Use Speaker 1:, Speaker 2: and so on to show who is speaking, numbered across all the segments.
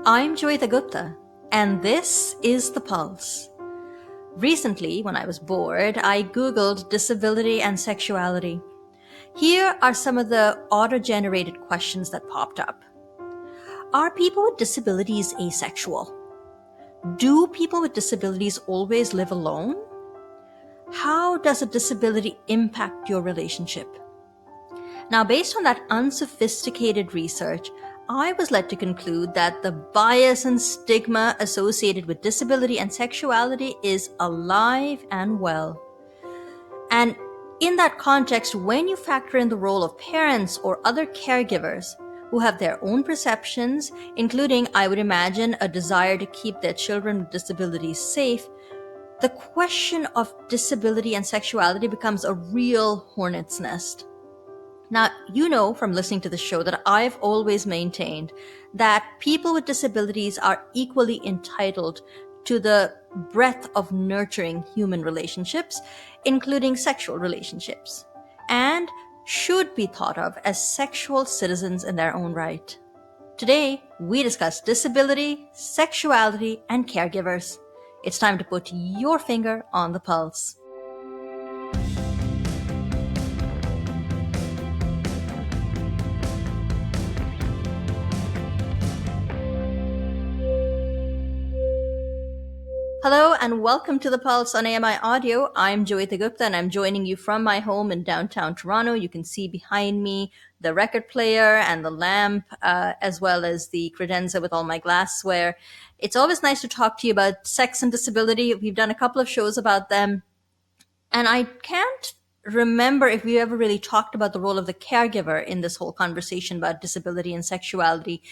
Speaker 1: I'm Joeita, and this is The Pulse. Recently, when I was bored, I Googled disability and sexuality. Here are some of the auto-generated questions that popped up. Are people with disabilities asexual? Do people with disabilities always live alone? How does a disability impact your relationship? Now, based on that unsophisticated research, I was led to conclude that the bias and stigma associated with disability and sexuality is alive and well. And in that context, when you factor in the role of parents or other caregivers who have their own perceptions, including, I would imagine, a desire to keep their children with disabilities safe, the question of disability and sexuality becomes a real hornet's nest. Now, you know from listening to the show that I've always maintained that people with disabilities are equally entitled to the breadth of nurturing human relationships, including sexual relationships, and should be thought of as sexual citizens in their own right. Today, we discuss disability, sexuality, and caregivers. It's time to put your finger on the pulse. Hello and welcome to The Pulse on AMI Audio. I'm Joeita and I'm joining you from my home in downtown Toronto. You can see behind me the record player and the lamp, as well as the credenza with all my glassware. It's always nice to talk to you about sex and disability. We've done a couple of shows about them. And I can't remember if we ever really talked about the role of the caregiver in this whole conversation about disability and sexuality.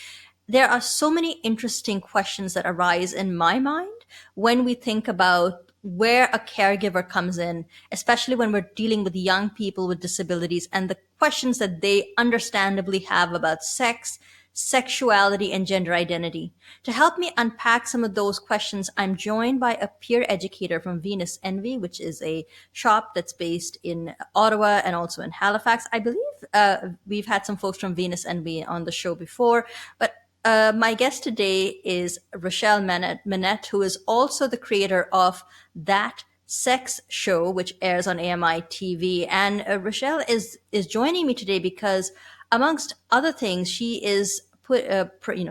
Speaker 1: There are so many interesting questions that arise in my mind when we think about where a caregiver comes in, especially when we're dealing with young people with disabilities and the questions that they understandably have about sex, sexuality, and gender identity. To help me unpack some of those questions, I'm joined by a peer educator from Venus Envy, which is a shop that's based in Ottawa and also in Halifax. I believe we've had some folks from Venus Envy on the show before, but my guest today is Rachele Manett, who is also the creator of That Sex Show, which airs on AMI TV. And Rachele is joining me today because, amongst other things, she is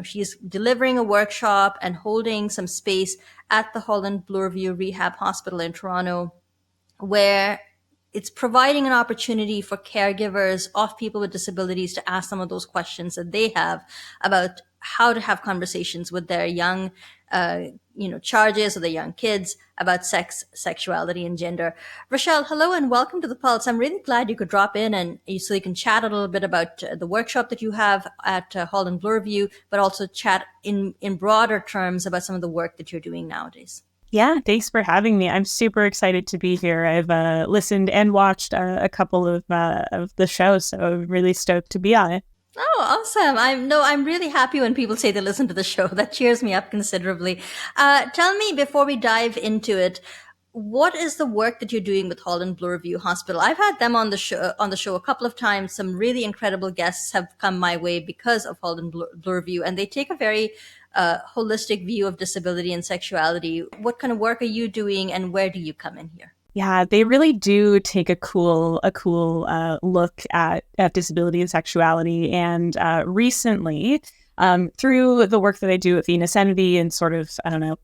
Speaker 1: she's delivering a workshop and holding some space at the Holland Bloorview Rehab Hospital in Toronto, where it's providing an opportunity for caregivers of people with disabilities to ask some of those questions that they have about how to have conversations with their young, charges or their young kids about sex, sexuality, and gender. Rachele, hello and welcome to The Pulse. I'm really glad you could drop in and so you can chat a little bit about the workshop that you have at Holland Bloorview, but also chat in broader terms about some of the work that you're doing nowadays.
Speaker 2: Yeah, thanks for having me. I'm super excited to be here. I've listened and watched a couple of the shows, so I'm really stoked to be on it.
Speaker 1: Oh, awesome. I'm really happy when people say they listen to the show. That cheers me up considerably. Tell me, before we dive into it, what is the work that you're doing with Holland Bloorview Hospital? I've had them on the show a couple of times. Some really incredible guests have come my way because of Holland Bloorview, and they take a very holistic view of disability and sexuality. What kind of work are you doing, and where do you come in here?
Speaker 2: Yeah, they really do take a cool look at disability and sexuality. And recently, through the work that I do at Venus Envy and sort of,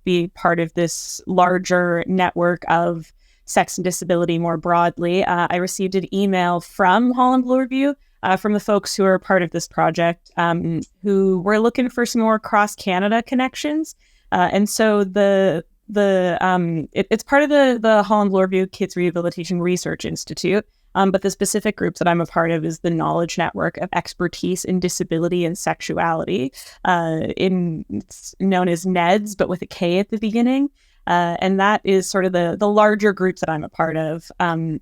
Speaker 2: be part of this larger network of sex and disability more broadly, I received an email from Holland Bloorview, from the folks who are part of this project, who were looking for some more cross-Canada connections. And so it's part of the Holland Bloorview Kids Rehabilitation Research Institute, but the specific group that I'm a part of is the Knowledge Network of Expertise in Disability and Sexuality, it's known as KNEDS, but with a K at the beginning. And that is sort of the larger group that I'm a part of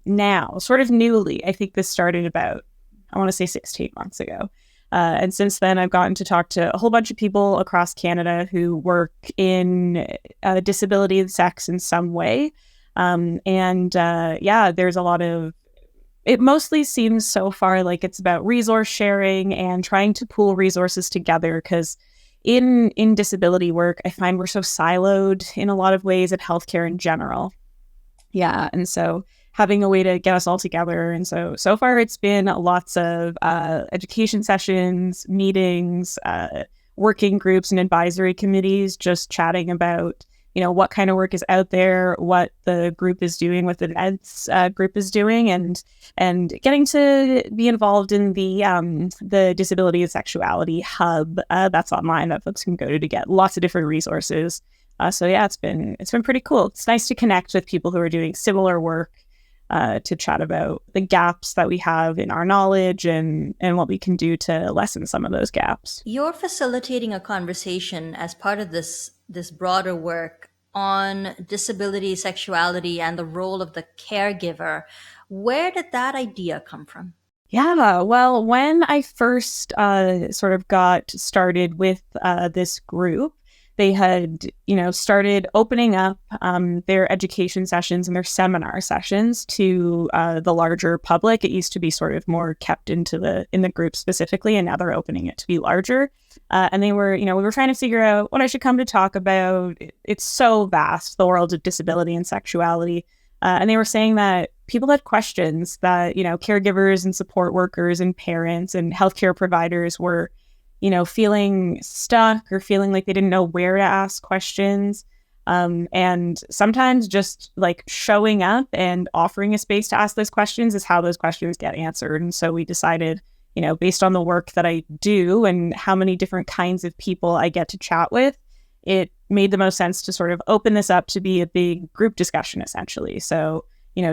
Speaker 2: now, sort of newly. I think this started about, I want to say 6 to 8 months ago. And since then, I've gotten to talk to a whole bunch of people across Canada who work in disability and sex in some way. There's a lot of, it mostly seems so far like it's about resource sharing and trying to pool resources together, because in disability work, I find we're so siloed in a lot of ways at healthcare in general. Yeah. And so having a way to get us all together. And so far it's been lots of education sessions, meetings, working groups and advisory committees, just chatting about, what kind of work is out there, what the group is doing, what the KNEDS group is doing, and getting to be involved in the Disability and Sexuality hub that's online that folks can go to get lots of different resources. So yeah, it's been pretty cool. It's nice to connect with people who are doing similar work, to chat about the gaps that we have in our knowledge and what we can do to lessen some of those gaps.
Speaker 1: You're facilitating a conversation as part of this broader work on disability, sexuality, and the role of the caregiver. Where did that idea come from?
Speaker 2: Yeah, well, when I first sort of got started with this group, they had, started opening up their education sessions and their seminar sessions to the larger public. It used to be sort of more kept in the group specifically, and now they're opening it to be larger. And they were, we were trying to figure out what I should come to talk about. It's so vast, the world of disability and sexuality. And they were saying that people had questions that, caregivers and support workers and parents and healthcare providers were, feeling stuck or feeling like they didn't know where to ask questions. And sometimes just like showing up and offering a space to ask those questions is how those questions get answered. And so we decided, based on the work that I do and how many different kinds of people I get to chat with, it made the most sense to sort of open this up to be a big group discussion, essentially. So,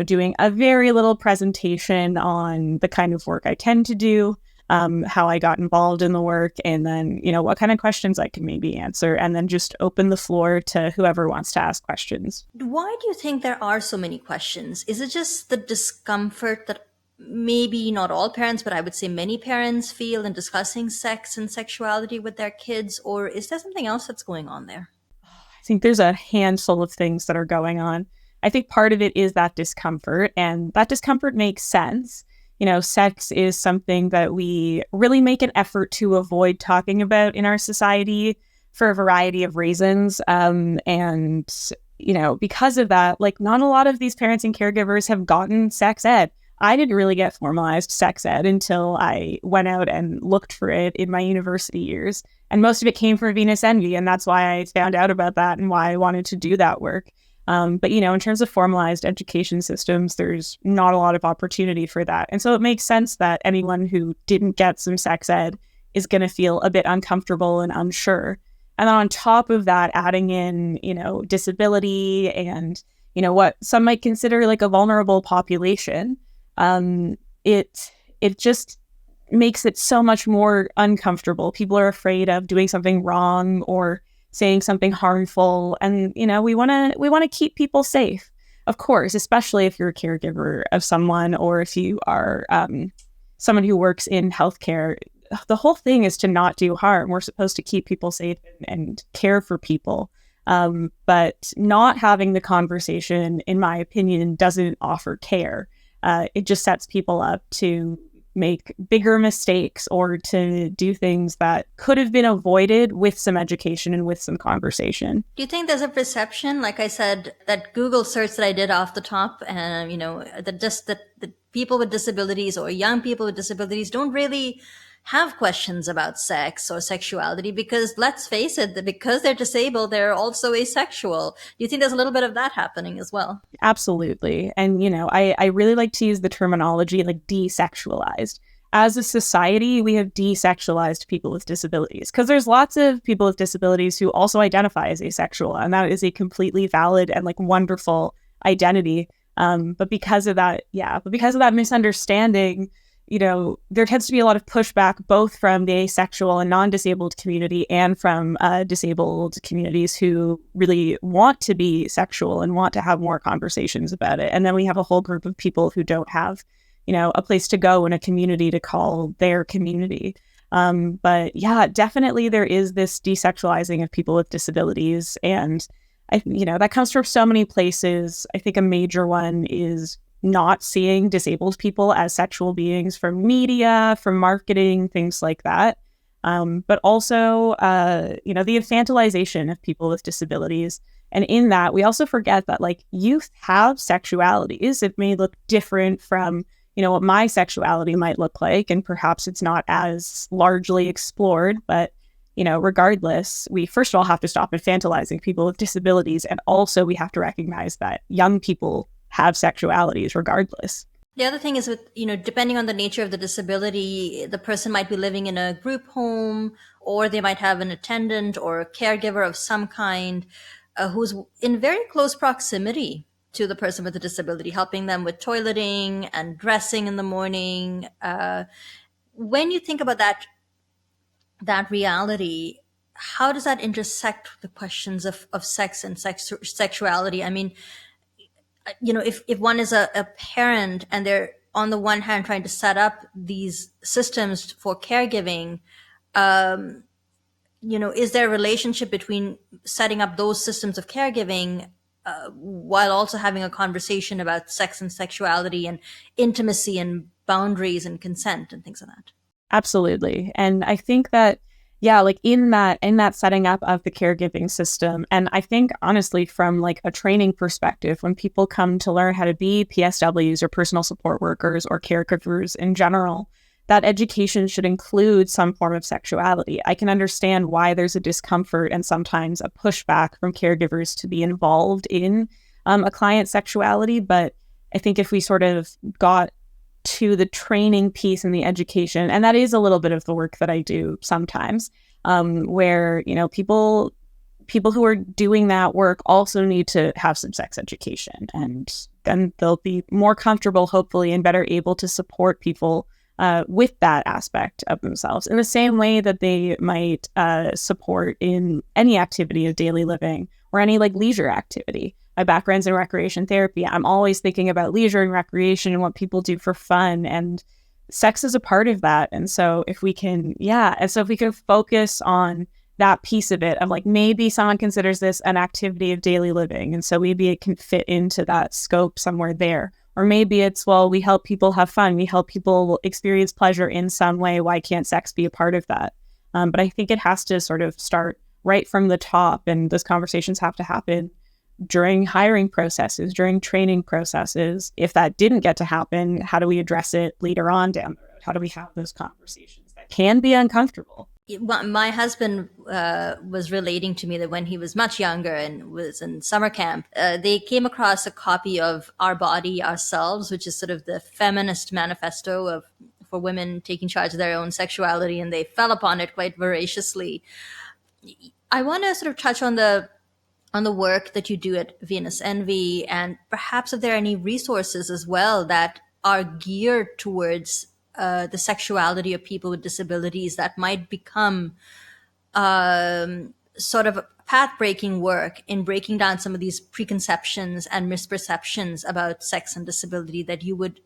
Speaker 2: doing a very little presentation on the kind of work I tend to do, how I got involved in the work, and then, what kind of questions I can maybe answer, and then just open the floor to whoever wants to ask questions.
Speaker 1: Why do you think there are so many questions? Is it just the discomfort that maybe not all parents, but I would say many parents feel in discussing sex and sexuality with their kids, or is there something else that's going on there?
Speaker 2: I think there's a handful of things that are going on. I think part of it is that discomfort, and that discomfort makes sense. Sex is something that we really make an effort to avoid talking about in our society for a variety of reasons. And, because of that, like not a lot of these parents and caregivers have gotten sex ed. I didn't really get formalized sex ed until I went out and looked for it in my university years. And most of it came from Venus Envy. And that's why I found out about that and why I wanted to do that work. But, in terms of formalized education systems, there's not a lot of opportunity for that. And so it makes sense that anyone who didn't get some sex ed is going to feel a bit uncomfortable and unsure. And then on top of that, adding in, disability and, what some might consider like a vulnerable population, it just makes it so much more uncomfortable. People are afraid of doing something wrong or saying something harmful. And, we want to keep people safe, of course, especially if you're a caregiver of someone or if you are someone who works in healthcare. The whole thing is to not do harm. We're supposed to keep people safe and care for people. But not having the conversation, in my opinion, doesn't offer care. It just sets people up to make bigger mistakes or to do things that could have been avoided with some education and with some conversation.
Speaker 1: Do you think there's a perception, like I said, that Google search that I did off the top, and that people with disabilities or young people with disabilities don't really have questions about sex or sexuality because, let's face it, that because they're disabled, they're also asexual. Do you think there's a little bit of that happening as well?
Speaker 2: Absolutely. And, I really like to use the terminology like desexualized. As a society, we have desexualized people with disabilities because there's lots of people with disabilities who also identify as asexual. And that is a completely valid and like wonderful identity. But because of that misunderstanding, there tends to be a lot of pushback both from the asexual and non-disabled community and from disabled communities who really want to be sexual and want to have more conversations about it. And then we have a whole group of people who don't have, a place to go in a community to call their community. But yeah, definitely there is this desexualizing of people with disabilities. And that comes from so many places. I think a major one is not seeing disabled people as sexual beings from media, from marketing, things like that. but also, the infantilization of people with disabilities. And in that, we also forget that like youth have sexualities. It may look different from, what my sexuality might look like. And perhaps it's not as largely explored, but regardless, we first of all have to stop infantilizing people with disabilities. And also we have to recognize that young people have sexualities regardless.
Speaker 1: The other thing is with, depending on the nature of the disability, the person might be living in a group home, or they might have an attendant or a caregiver of some kind who's in very close proximity to the person with a disability, helping them with toileting and dressing in the morning. When you think about that reality, how does that intersect the questions of sex and sexuality? I mean, if one is a parent and they're on the one hand trying to set up these systems for caregiving, is there a relationship between setting up those systems of caregiving while also having a conversation about sex and sexuality and intimacy and boundaries and consent and things like that?
Speaker 2: Absolutely. And I think that, yeah, like in that setting up of the caregiving system, and I think honestly from like a training perspective, when people come to learn how to be PSWs or personal support workers or caregivers in general, that education should include some form of sexuality. I can understand why there's a discomfort and sometimes a pushback from caregivers to be involved in a client's sexuality. But I think if we sort of got to the training piece and the education, and that is a little bit of the work that I do sometimes, where people who are doing that work also need to have some sex education, and then they'll be more comfortable, hopefully, and better able to support people with that aspect of themselves in the same way that they might support in any activity of daily living or any like leisure activity. My background's in recreation therapy. I'm always thinking about leisure and recreation and what people do for fun, and sex is a part of that. And so if we can focus on that piece of it, of like maybe someone considers this an activity of daily living, and so maybe it can fit into that scope somewhere there. Or maybe it's, well, we help people have fun, we help people experience pleasure in some way. Why can't sex be a part of that? But I think it has to sort of start right from the top, and those conversations have to happen during hiring processes, during training processes. If that didn't get to happen, how do we address it later on down the road? How do we have those conversations that can be uncomfortable?
Speaker 1: My husband was relating to me that when he was much younger and was in summer camp, they came across a copy of Our Body, Ourselves, which is sort of the feminist manifesto for women taking charge of their own sexuality, and they fell upon it quite voraciously. I want to sort of touch on the work that you do at Venus Envy, and perhaps if there are any resources as well that are geared towards the sexuality of people with disabilities that might become sort of path-breaking work in breaking down some of these preconceptions and misperceptions about sex and disability that you would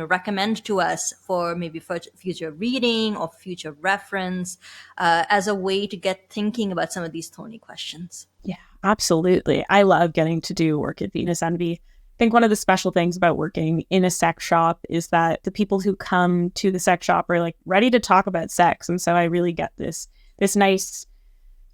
Speaker 1: recommend to us for maybe for future reading or future reference as a way to get thinking about some of these thorny questions.
Speaker 2: Yeah, absolutely. I love getting to do work at Venus Envy. I think one of the special things about working in a sex shop is that the people who come to the sex shop are like ready to talk about sex. And so I really get this nice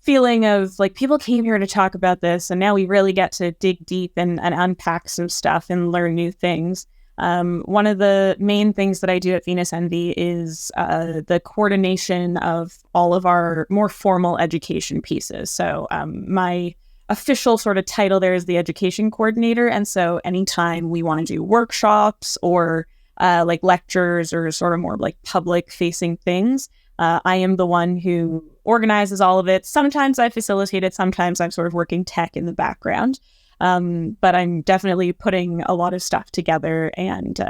Speaker 2: feeling of like, people came here to talk about this, and now we really get to dig deep and unpack some stuff and learn new things. One of the main things that I do at Venus Envy is the coordination of all of our more formal education pieces. So my official sort of title there is the education coordinator. And so anytime we want to do workshops or like lectures or sort of more like public facing things, I am the one who organizes all of it. Sometimes I facilitate it. Sometimes I'm sort of working tech in the background. But I'm definitely putting a lot of stuff together, and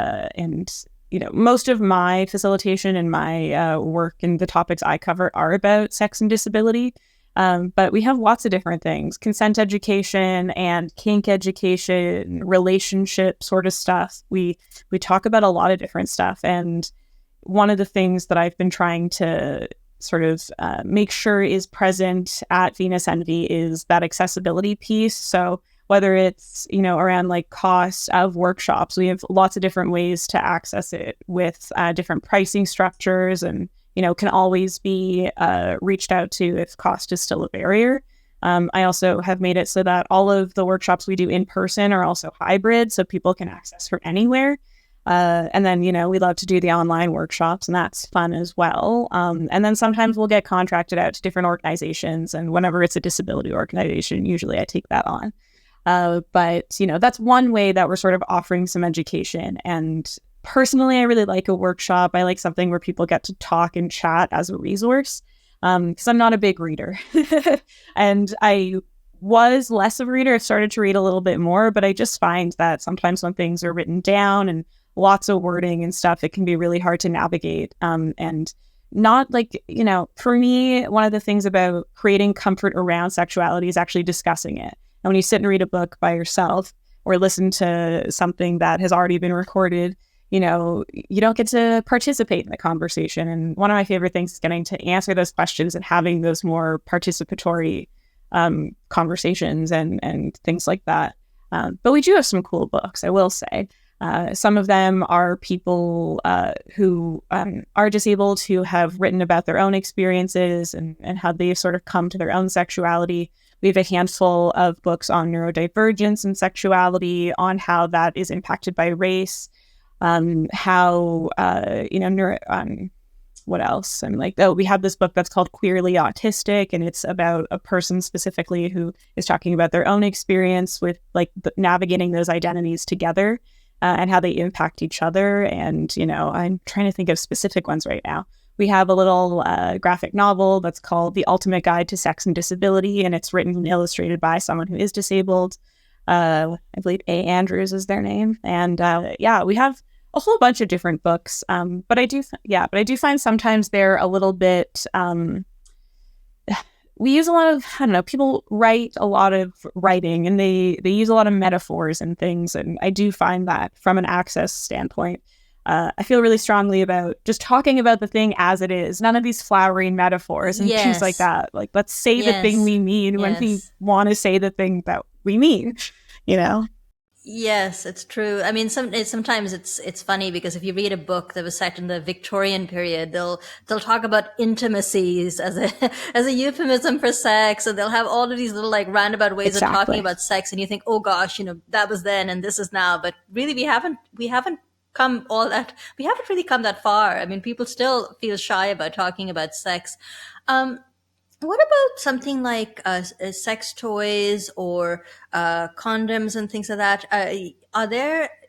Speaker 2: most of my facilitation and my work and the topics I cover are about sex and disability. But we have lots of different things: consent education and kink education, relationship sort of stuff. We talk about a lot of different stuff. And one of the things that I've been trying to sort of make sure is present at Venus Envy is that accessibility piece. So whether it's, around like cost of workshops, we have lots of different ways to access it with different pricing structures and, can always be reached out to if cost is still a barrier. I also have made it so that all of the workshops we do in person are also hybrid, so people can access from anywhere. And then, we love to do the online workshops, and that's fun as well. And then sometimes we'll get contracted out to different organizations, and whenever it's a disability organization, usually I take that on. But that's one way that we're sort of offering some education. And personally, I really like a workshop. I like something where people get to talk and chat as a resource, because I'm not a big reader. And I was less of a reader. I started to read a little bit more, but I just find that sometimes when things are written down and lots of wording and stuff, it can be really hard to navigate. And not like, for me, one of the things about creating comfort around sexuality is actually discussing it. And when you sit and read a book by yourself or listen to something that has already been recorded, you don't get to participate in the conversation. And one of my favorite things is getting to answer those questions and having those more participatory conversations and things like that. But we do have some cool books, I will say. Some of them are people who are disabled, who have written about their own experiences and how they've sort of come to their own sexuality. We have a handful of books on neurodivergence and sexuality, on how that is impacted by race, what else? We have this book that's called Queerly Autistic, and it's about a person specifically who is talking about their own experience with navigating those identities together. And how they impact each other. And, I'm trying to think of specific ones right now. We have a little graphic novel that's called The Ultimate Guide to Sex and Disability, and it's written and illustrated by someone who is disabled. I believe A. Andrews is their name. And we have a whole bunch of different books. But I do find sometimes they're a little bit... we use a lot of, people write a lot of writing, and they use a lot of metaphors and things. And I do find that from an access standpoint, I feel really strongly about just talking about the thing as it is. None of these flowery metaphors and things like that. Let's say the thing we mean when we want to say the thing that we mean,
Speaker 1: Yes, it's true. I mean, sometimes it's funny because if you read a book that was set in the Victorian period, they'll talk about intimacies as a as a euphemism for sex, and they'll have all of these little roundabout ways of talking about sex, and you think, oh gosh, that was then and this is now, but really we haven't really come that far. I mean, people still feel shy about talking about sex. What about something like sex toys or condoms and things like that?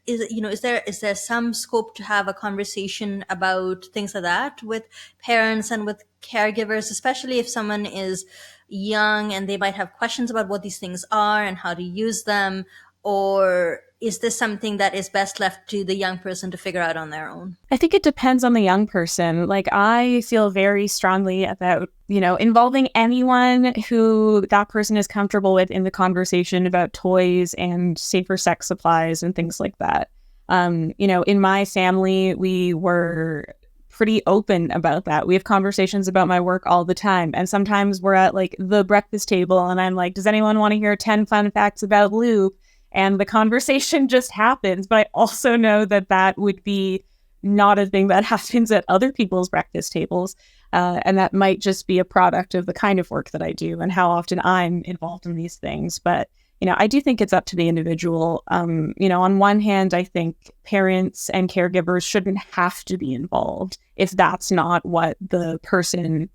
Speaker 1: Is there some scope to have a conversation about things like that with parents and with caregivers, especially if someone is young and they might have questions about what these things are and how to use them? Or is this something that is best left to the young person to figure out on their own?
Speaker 2: I think it depends on the young person. I feel very strongly about, involving anyone who that person is comfortable with in the conversation about toys and safer sex supplies and things like that. In my family, we were pretty open about that. We have conversations about my work all the time. And sometimes we're at the breakfast table and I'm like, does anyone want to hear 10 fun facts about lube? And the conversation just happens. But I also know that would be not a thing that happens at other people's breakfast tables. And that might just be a product of the kind of work that I do and how often I'm involved in these things. But, I do think it's up to the individual. On one hand, I think parents and caregivers shouldn't have to be involved if that's not what the person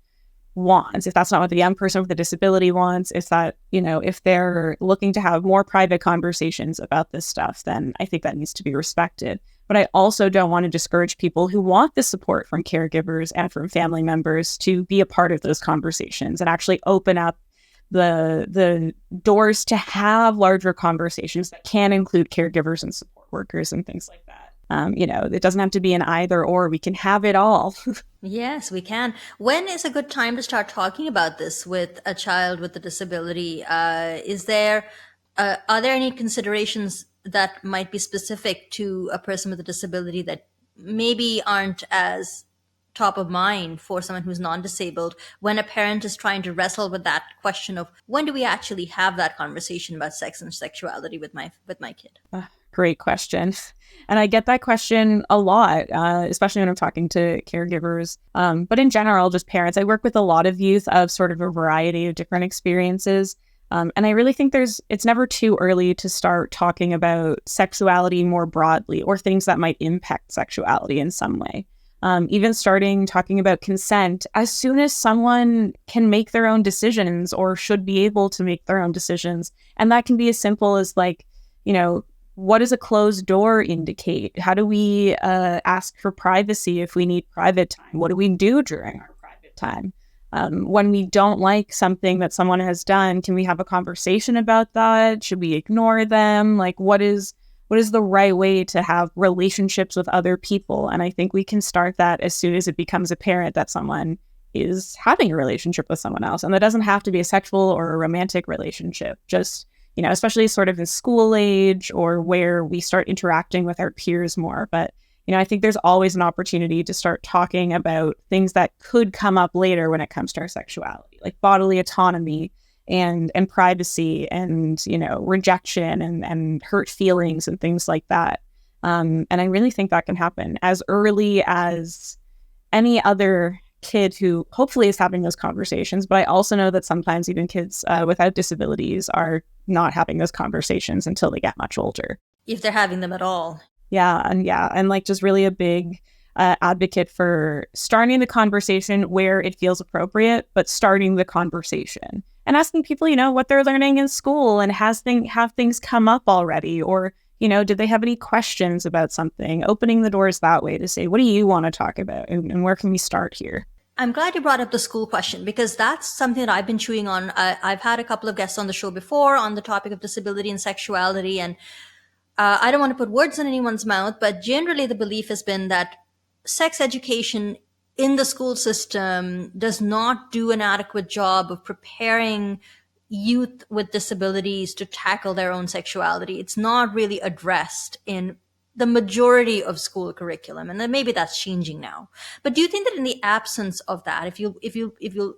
Speaker 2: wants, if that's not what the young person with a disability wants, if they're looking to have more private conversations about this stuff, then I think that needs to be respected. But I also don't want to discourage people who want the support from caregivers and from family members to be a part of those conversations and actually open up the doors to have larger conversations that can include caregivers and support workers and things like that. It doesn't have to be an either or. We can have it all.
Speaker 1: Yes, we can. When is a good time to start talking about this with a child with a disability? Are there any considerations that might be specific to a person with a disability that maybe aren't as top of mind for someone who's non-disabled when a parent is trying to wrestle with that question of when do we actually have that conversation about sex and sexuality with my kid?
Speaker 2: great question. And I get that question a lot, especially when I'm talking to caregivers. But in general, just parents. I work with a lot of youth of sort of a variety of different experiences. And I really think it's never too early to start talking about sexuality more broadly or things that might impact sexuality in some way. Even starting talking about consent as soon as someone can make their own decisions or should be able to make their own decisions. And that can be as simple as like, what does a closed door indicate? How do we ask for privacy if we need private time? What do we do during our private time? When we don't like something that someone has done, can we have a conversation about that? Should we ignore them? Like, what is the right way to have relationships with other people? And I think we can start that as soon as it becomes apparent that someone is having a relationship with someone else. And that doesn't have to be a sexual or a romantic relationship, just, especially sort of in school age or where we start interacting with our peers more. But, I think there's always an opportunity to start talking about things that could come up later when it comes to our sexuality, like bodily autonomy and privacy and, rejection and hurt feelings and things like that. And I really think that can happen as early as any other kid who hopefully is having those conversations. But I also know that sometimes even kids without disabilities are not having those conversations until they get much older.
Speaker 1: If they're having them at all.
Speaker 2: Yeah. And like just really a big advocate for starting the conversation where it feels appropriate, but starting the conversation and asking people, what they're learning in school and have things come up already? Or, did they have any questions about something? Opening the doors that way to say, what do you want to talk about? And where can we start here?
Speaker 1: I'm glad you brought up the school question because that's something that I've been chewing on. I've had a couple of guests on the show before on the topic of disability and sexuality. And I don't want to put words in anyone's mouth, but generally the belief has been that sex education in the school system does not do an adequate job of preparing youth with disabilities to tackle their own sexuality. It's not really addressed in the majority of school curriculum, and then maybe that's changing now. But do you think that in the absence of that, if you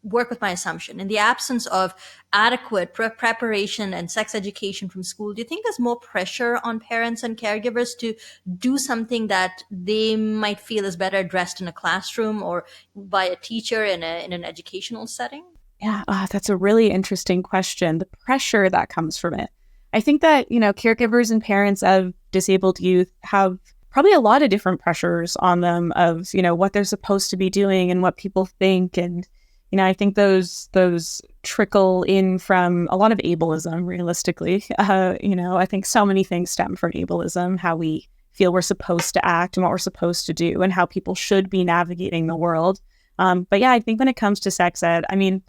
Speaker 1: work with my assumption, in the absence of adequate preparation and sex education from school, do you think there's more pressure on parents and caregivers to do something that they might feel is better addressed in a classroom or by a teacher in an educational setting?
Speaker 2: Yeah, that's a really interesting question. The pressure that comes from it. I think that, caregivers and parents of disabled youth have probably a lot of different pressures on them of, what they're supposed to be doing and what people think. And, I think those trickle in from a lot of ableism, realistically. I think so many things stem from ableism, how we feel we're supposed to act and what we're supposed to do and how people should be navigating the world. But yeah, I think when it comes to sex ed, I mean,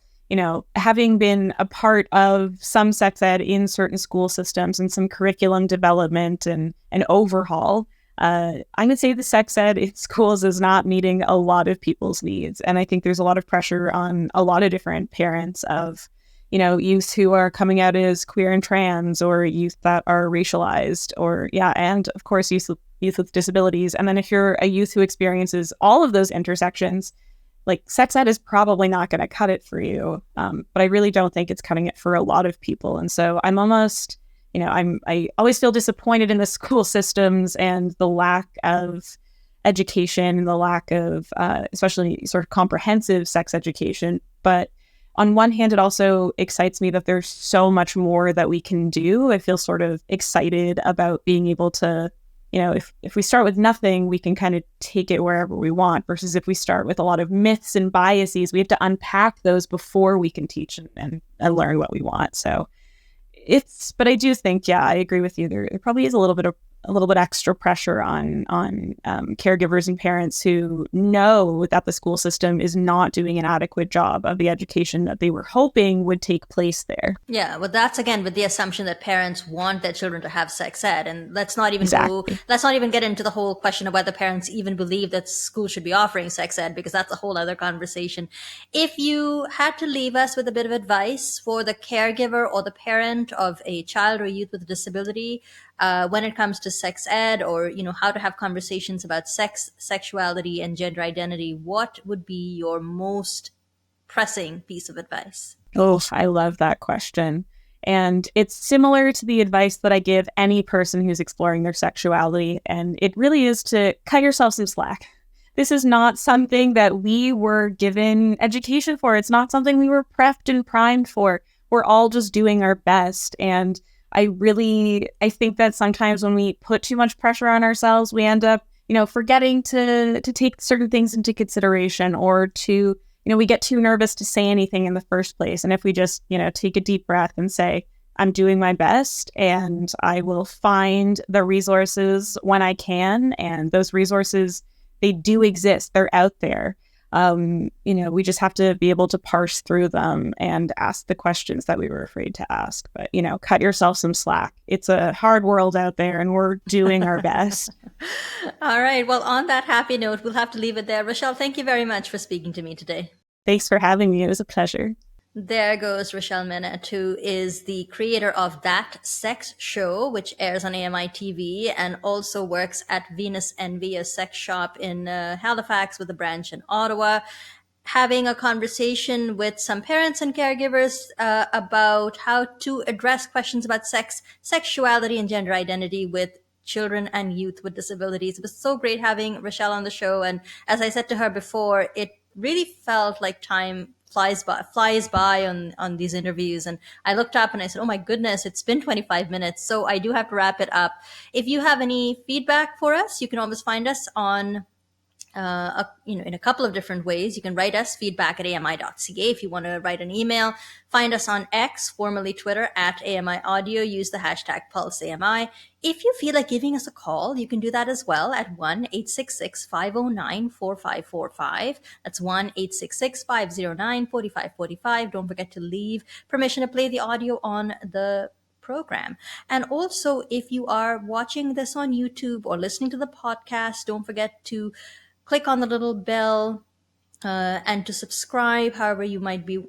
Speaker 2: having been a part of some sex ed in certain school systems and some curriculum development and overhaul, I would say the sex ed in schools is not meeting a lot of people's needs. And I think there's a lot of pressure on a lot of different parents of, youth who are coming out as queer and trans or youth that are racialized or, and of course, youth with disabilities. And then if you're a youth who experiences all of those intersections, like sex ed is probably not going to cut it for you. But I really don't think it's cutting it for a lot of people. And so I'm almost, I always feel disappointed in the school systems and the lack of education and the lack of, especially sort of comprehensive sex education. But on one hand, it also excites me that there's so much more that we can do. I feel sort of excited about being able to, if we start with nothing, we can kind of take it wherever we want, versus if we start with a lot of myths and biases, we have to unpack those before we can teach and learn what we want. So but I do think, I agree with you. There probably is a little bit extra pressure on caregivers and parents who know that the school system is not doing an adequate job of the education that they were hoping would take place there.
Speaker 1: Yeah, well, that's again with the assumption that parents want their children to have sex ed, and let's not even get into the whole question of whether parents even believe that school should be offering sex ed, because that's a whole other conversation. If you had to leave us with a bit of advice for the caregiver or the parent of a child or youth with a disability, when it comes to sex ed or, how to have conversations about sex, sexuality, and gender identity, what would be your most pressing piece of advice?
Speaker 2: Oh, I love that question. And it's similar to the advice that I give any person who's exploring their sexuality. And it really is to cut yourself some slack. This is not something that we were given education for. It's not something we were prepped and primed for. We're all just doing our best. And I think that sometimes when we put too much pressure on ourselves, we end up, forgetting to take certain things into consideration, or to, we get too nervous to say anything in the first place. And if we just, take a deep breath and say, I'm doing my best and I will find the resources when I can. And those resources, they do exist. They're out there. We just have to be able to parse through them and ask the questions that we were afraid to ask. But, cut yourself some slack. It's a hard world out there and we're doing our best.
Speaker 1: All right. Well, on that happy note, we'll have to leave it there. Rachele, thank you very much for speaking to me today.
Speaker 2: Thanks for having me. It was a pleasure.
Speaker 1: There goes Rachele Manett, who is the creator of That Sex Show, which airs on AMI TV, and also works at Venus Envy, a sex shop in Halifax with a branch in Ottawa, having a conversation with some parents and caregivers about how to address questions about sex, sexuality, and gender identity with children and youth with disabilities. It was so great having Rachele on the show. And as I said to her before, it really felt like time flies by on these interviews. And I looked up and I said, oh my goodness, it's been 25 minutes. So I do have to wrap it up. If you have any feedback for us, you can always find us on in a couple of different ways. You can write us feedback@ami.ca if you want to write an email. Find us on X, formerly Twitter, @AMI Audio. Use the hashtag PulseAMI. If you feel like giving us a call, you can do that as well at 1-866-509-4545. That's 1-866-509-4545. Don't forget to leave permission to play the audio on the program. And also, if you are watching this on YouTube or listening to the podcast, don't forget to click on the little bell and to subscribe, however you might be,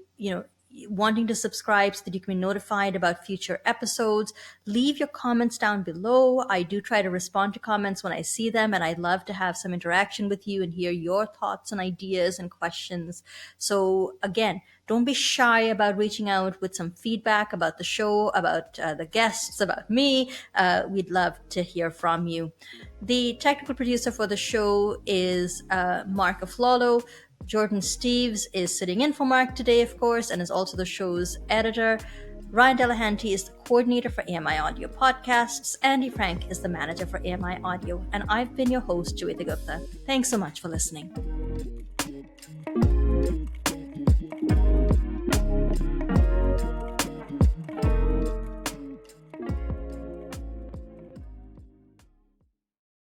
Speaker 1: wanting to subscribe so that you can be notified about future episodes. Leave your comments down below. I do try to respond to comments when I see them, and I'd love to have some interaction with you and hear your thoughts and ideas and questions. So again, don't be shy about reaching out with some feedback about the show, about the guests, about me. We'd love to hear from you. The technical producer for the show is Mark Aflalo. Jordan Steves is sitting in for Mark today, of course, and is also the show's editor. Ryan Delahanty is the coordinator for AMI Audio Podcasts. Andy Frank is the manager for AMI Audio. And I've been your host, Joeita Gupta. Thanks so much for listening.